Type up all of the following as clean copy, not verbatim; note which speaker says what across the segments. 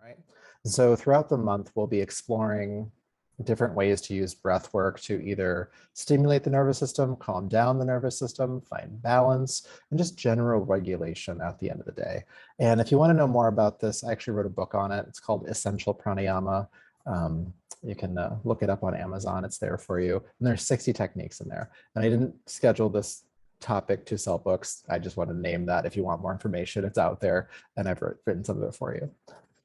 Speaker 1: Right. So throughout the month, we'll be exploring different ways to use breath work to either stimulate the nervous system, calm down the nervous system, find balance, and just general regulation at the end of the day. And if you want to know more about this, I actually wrote a book on it. It's called Essential Pranayama. You can look it up on Amazon. It's there for you. And there's 60 techniques in there. And I didn't schedule this topic to sell books. I just want to name that. If you want more information, it's out there. And I've written some of it for you.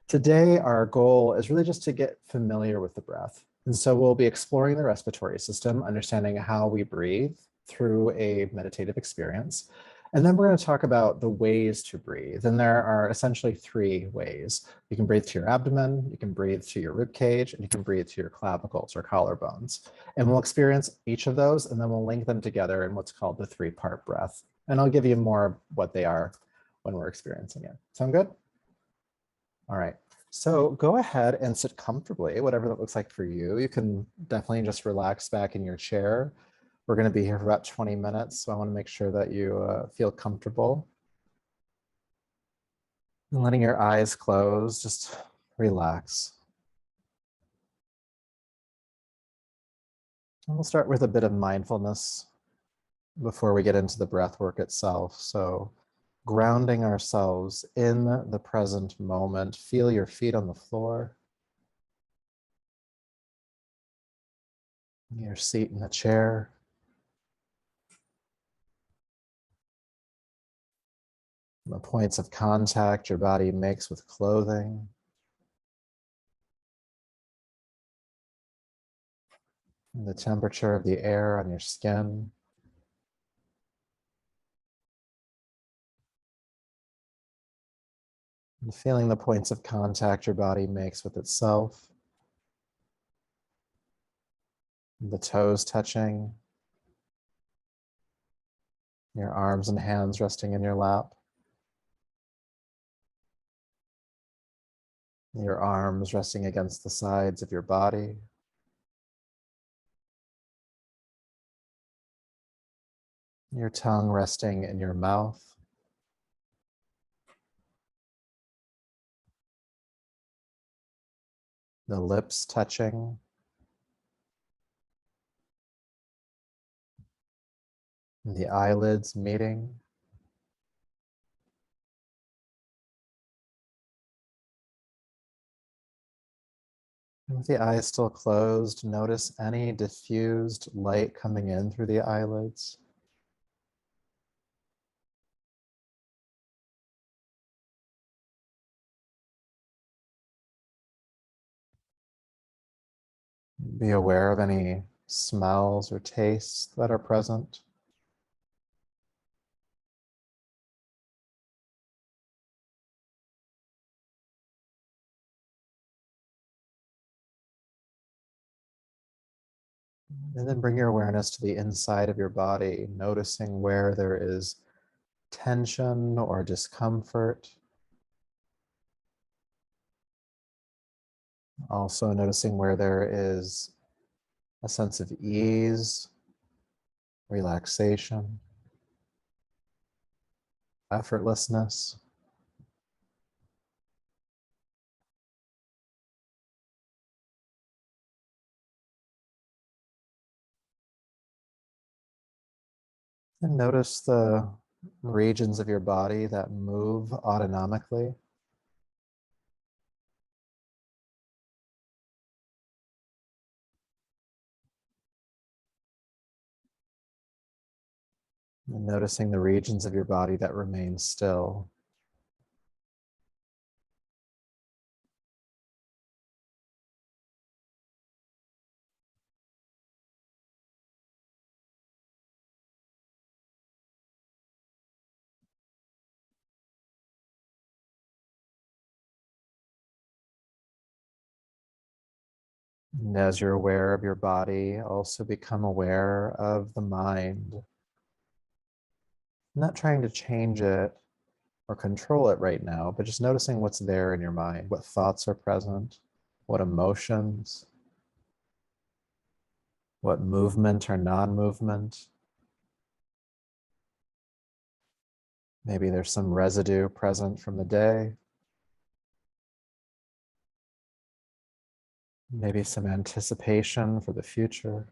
Speaker 1: Today, our goal is really just to get familiar with the breath. And so we'll be exploring the respiratory system, understanding how we breathe through a meditative experience. And then we're going to talk about the ways to breathe. And there are essentially 3 ways. You can breathe to your abdomen, you can breathe to your rib cage, and you can breathe to your clavicles or collarbones. And we'll experience each of those, and then we'll link them together in what's called the 3-part breath. And I'll give you more of what they are when we're experiencing it. Sound good? All right, so go ahead and sit comfortably, whatever that looks like for you. You can definitely just relax back in your chair. We're going to be here for about 20 minutes, so I want to make sure that you feel comfortable. And letting your eyes close, just relax. And we'll start with a bit of mindfulness before we get into the breath work itself. So grounding ourselves in the present moment. Feel your feet on the floor, your seat in the chair. The points of contact your body makes with clothing. And the temperature of the air on your skin. And feeling the points of contact your body makes with itself. The toes touching. Your arms and hands resting in your lap. Your arms resting against the sides of your body. Your tongue resting in your mouth. The lips touching. The eyelids meeting. And with the eyes still closed, notice any diffused light coming in through the eyelids. Be aware of any smells or tastes that are present. And then bring your awareness to the inside of your body, noticing where there is tension or discomfort. Also noticing where there is a sense of ease, relaxation, effortlessness. And notice the regions of your body that move autonomically. And noticing the regions of your body that remain still. And as you're aware of your body, also become aware of the mind. Not trying to change it or control it right now, but just noticing what's there in your mind, what thoughts are present, what emotions, what movement or non-movement. Maybe there's some residue present from the day. Maybe some anticipation for the future.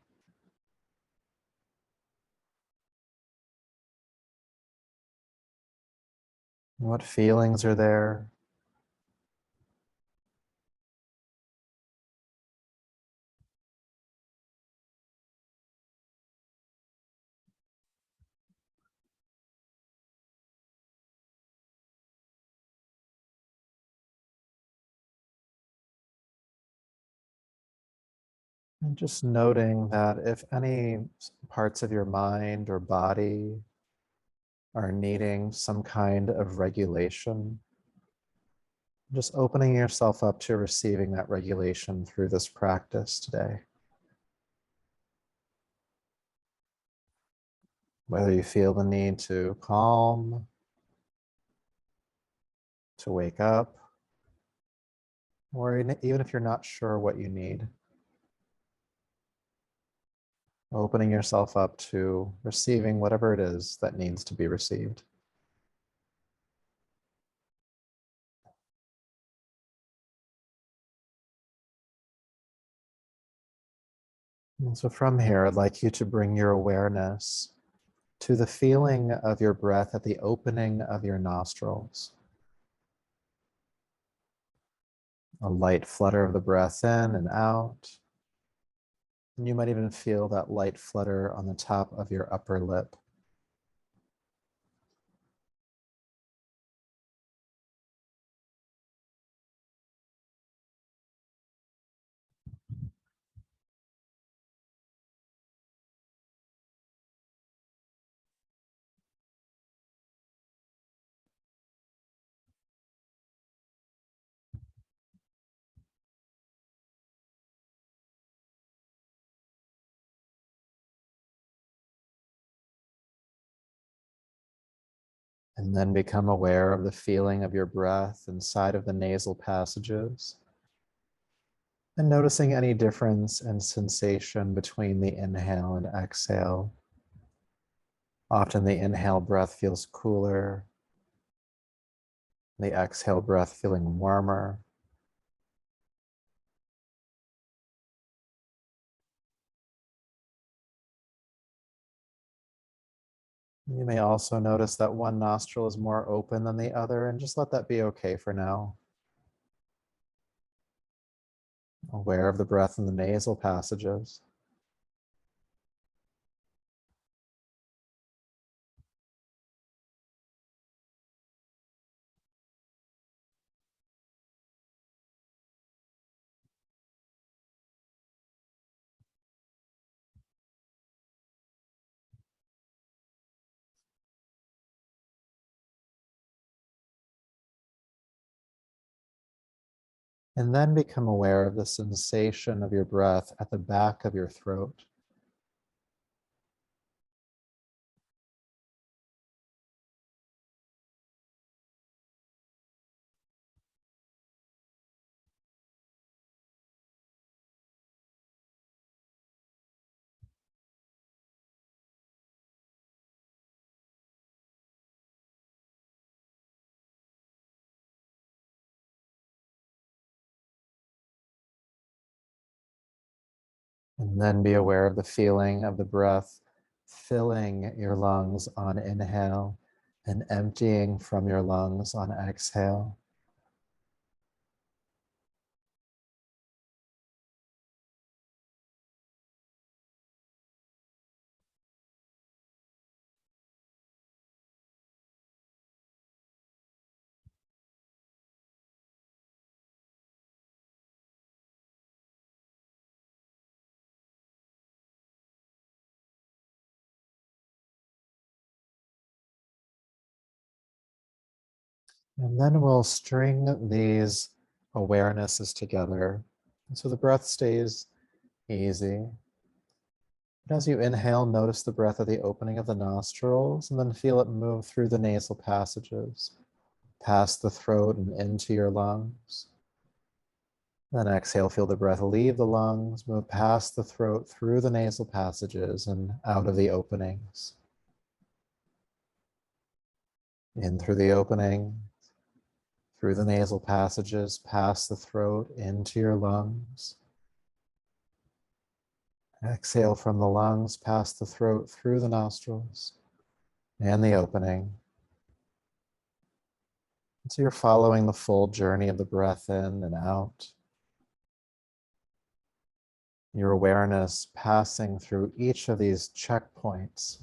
Speaker 1: What feelings are there? And just noting that if any parts of your mind or body are needing some kind of regulation, just opening yourself up to receiving that regulation through this practice today. Whether you feel the need to calm, to wake up, or even if you're not sure what you need, opening yourself up to receiving whatever it is that needs to be received. And so from here, I'd like you to bring your awareness to the feeling of your breath at the opening of your nostrils. A light flutter of the breath in and out. And you might even feel that light flutter on the top of your upper lip. And then become aware of the feeling of your breath inside of the nasal passages. And noticing any difference in sensation between the inhale and exhale. Often the inhale breath feels cooler, the exhale breath feeling warmer. You may also notice that one nostril is more open than the other, and just let that be okay for now. Aware of the breath in the nasal passages. And then become aware of the sensation of your breath at the back of your throat. And then be aware of the feeling of the breath filling your lungs on inhale and emptying from your lungs on exhale. And then we'll string these awarenesses together. So the breath stays easy. And as you inhale, notice the breath at the opening of the nostrils, and then feel it move through the nasal passages, past the throat and into your lungs. Then exhale, feel the breath leave the lungs, move past the throat, through the nasal passages, and out of the openings. In through the opening, through the nasal passages, past the throat, into your lungs. Exhale from the lungs, past the throat, through the nostrils, and the opening. So you're following the full journey of the breath in and out. Your awareness passing through each of these checkpoints.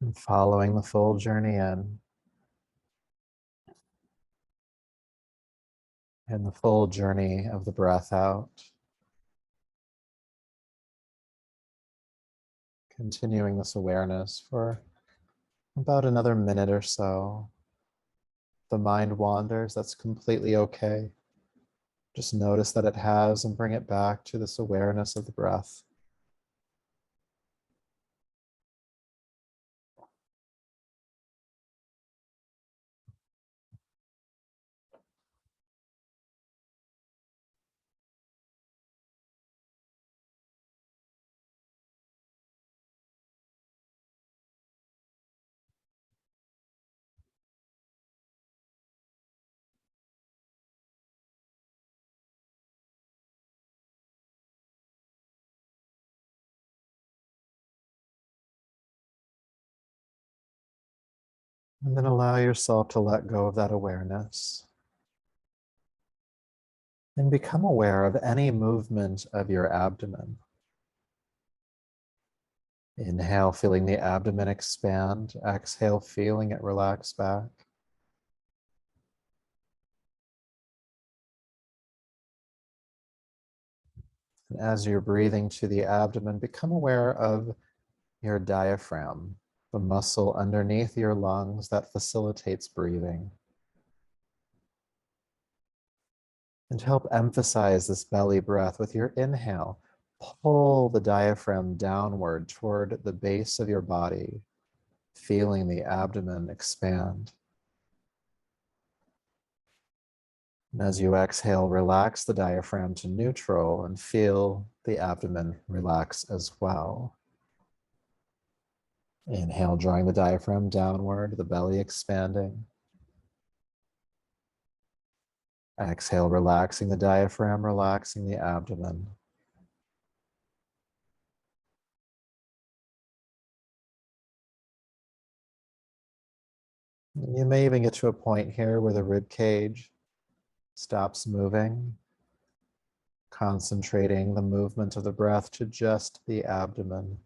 Speaker 1: And following the full journey in. And the full journey of the breath out. Continuing this awareness for about another minute or so. The mind wanders, that's completely okay. Just notice that it has and bring it back to this awareness of the breath. And then allow yourself to let go of that awareness. And become aware of any movement of your abdomen. Inhale, feeling the abdomen expand. Exhale, feeling it relax back. And as you're breathing to the abdomen, become aware of your diaphragm, the muscle underneath your lungs that facilitates breathing. And to help emphasize this belly breath with your inhale, pull the diaphragm downward toward the base of your body, feeling the abdomen expand. And as you exhale, relax the diaphragm to neutral and feel the abdomen relax as well. Inhale, drawing the diaphragm downward, the belly expanding. Exhale, relaxing the diaphragm, relaxing the abdomen. You may even get to a point here where the rib cage stops moving, concentrating the movement of the breath to just the abdomen.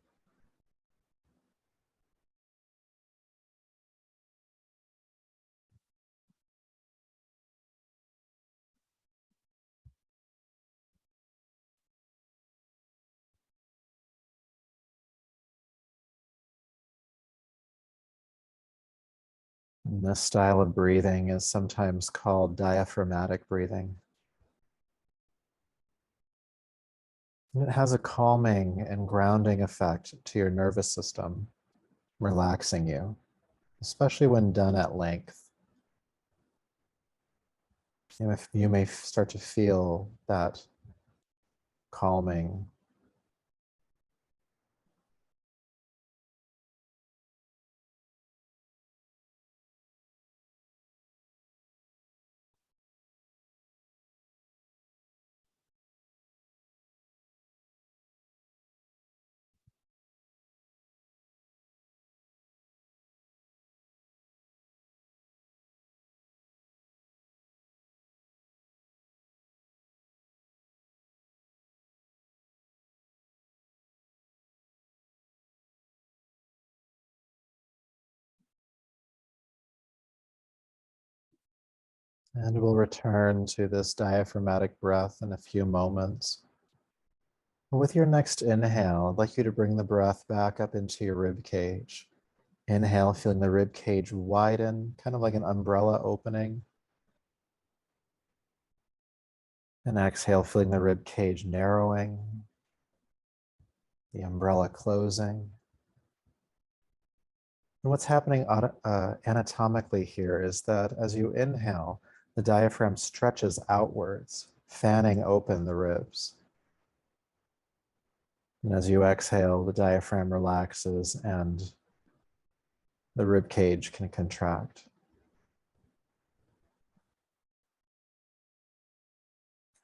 Speaker 1: And this style of breathing is sometimes called diaphragmatic breathing. And it has a calming and grounding effect to your nervous system, relaxing you, especially when done at length. You may start to feel that calming. And we'll return to this diaphragmatic breath in a few moments. With your next inhale, I'd like you to bring the breath back up into your rib cage. Inhale, feeling the rib cage widen, kind of like an umbrella opening. And exhale, feeling the rib cage narrowing. the umbrella closing. And what's happening anatomically here is that as you inhale, the diaphragm stretches outwards, fanning open the ribs. And as you exhale, the diaphragm relaxes and the rib cage can contract.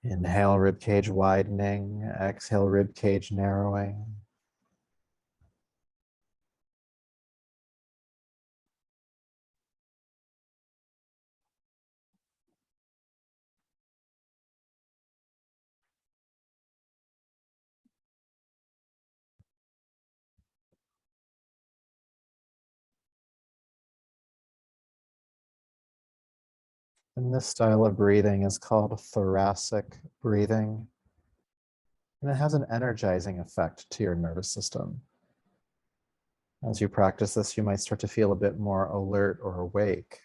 Speaker 1: Inhale, rib cage widening. Exhale, rib cage narrowing. And this style of breathing is called thoracic breathing. And it has an energizing effect to your nervous system. As you practice this, you might start to feel a bit more alert or awake.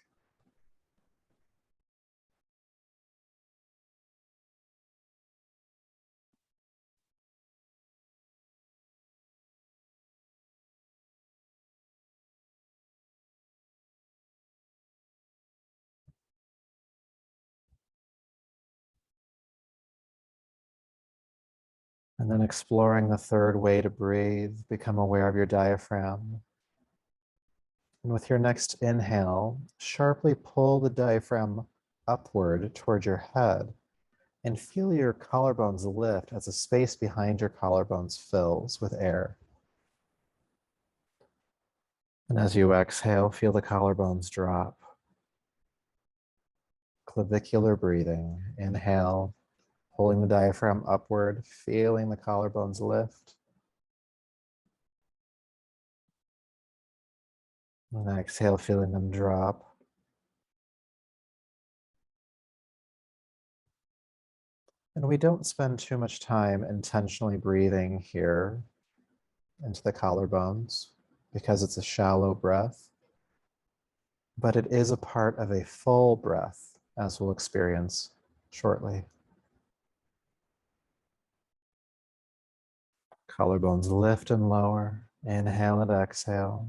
Speaker 1: And then exploring the third way to breathe, become aware of your diaphragm. And with your next inhale, sharply pull the diaphragm upward toward your head and feel your collarbones lift as the space behind your collarbones fills with air. And as you exhale, feel the collarbones drop. Clavicular breathing. Inhale, pulling the diaphragm upward, feeling the collarbones lift. And exhale, feeling them drop. And we don't spend too much time intentionally breathing here into the collarbones because it's a shallow breath, but it is a part of a full breath, as we'll experience shortly. Collarbones lift and lower. Inhale and exhale.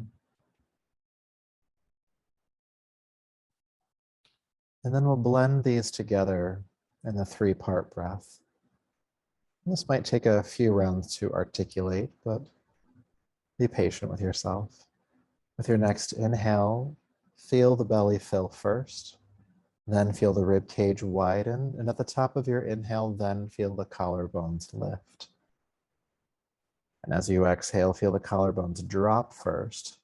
Speaker 1: And then we'll blend these together in the 3-part breath. This might take a few rounds to articulate, but be patient with yourself. With your next inhale, feel the belly fill first, then feel the rib cage widen, and at the top of your inhale, then feel the collarbones lift. And as you exhale, feel the collarbones drop first,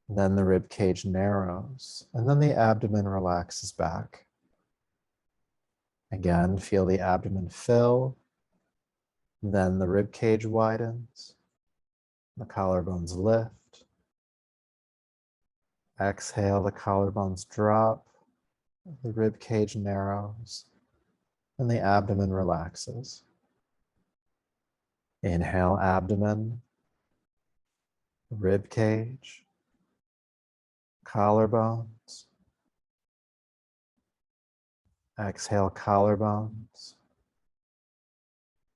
Speaker 1: then the rib cage narrows, and then the abdomen relaxes back. Again, feel the abdomen fill, then the rib cage widens, the collarbones lift. Exhale, the collarbones drop, the rib cage narrows, and the abdomen relaxes. Inhale, abdomen, rib cage, collarbones. Exhale, collarbones,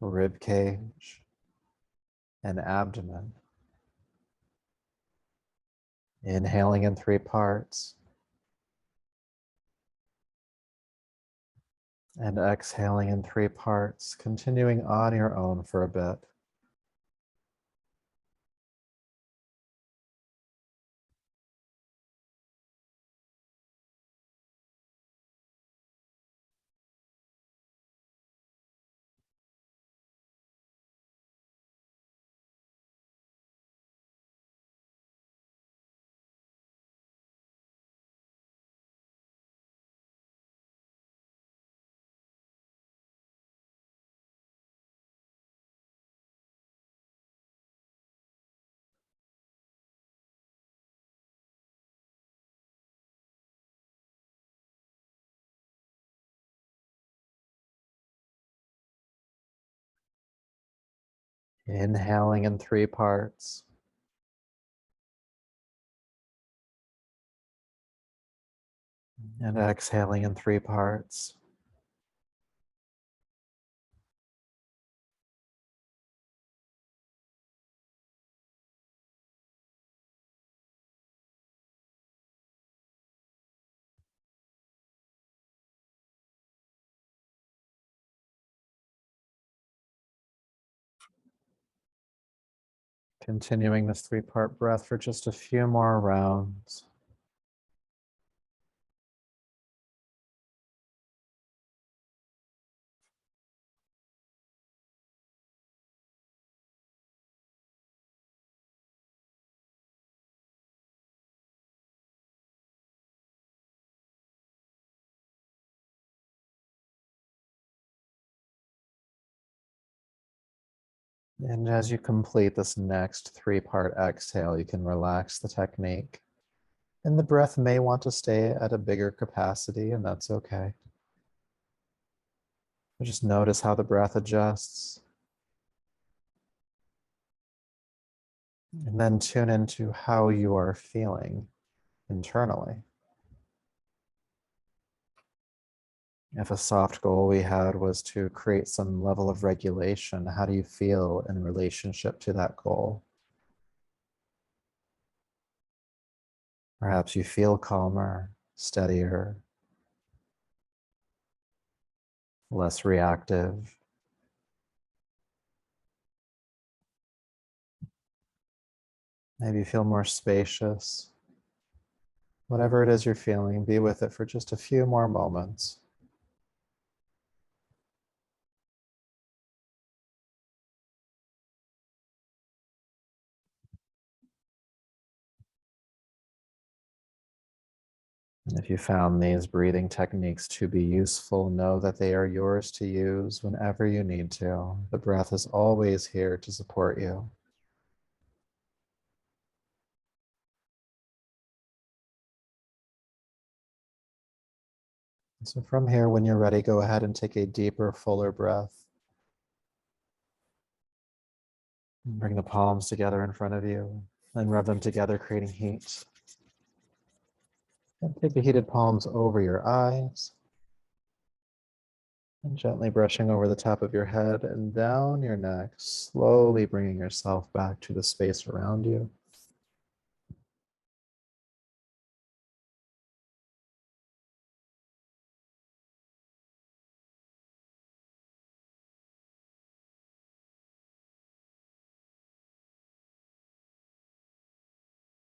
Speaker 1: rib cage, and abdomen. Inhaling in 3 parts. And exhaling in 3 parts, continuing on your own for a bit. Inhaling in 3 parts. And exhaling in 3 parts. Continuing this 3-part breath for just a few more rounds. And as you complete this next 3-part exhale, you can relax the technique. And the breath may want to stay at a bigger capacity, and that's okay. But just notice how the breath adjusts. And then tune into how you are feeling internally. If a soft goal we had was to create some level of regulation, how do you feel in relationship to that goal? Perhaps you feel calmer, steadier, less reactive. Maybe you feel more spacious. Whatever it is you're feeling, be with it for just a few more moments. And if you found these breathing techniques to be useful, know that they are yours to use whenever you need to. The breath is always here to support you. So from here, when you're ready, go ahead and take a deeper, fuller breath. Bring the palms together in front of you and rub them together, creating heat. And take the heated palms over your eyes and gently brushing over the top of your head and down your neck, slowly bringing yourself back to the space around you.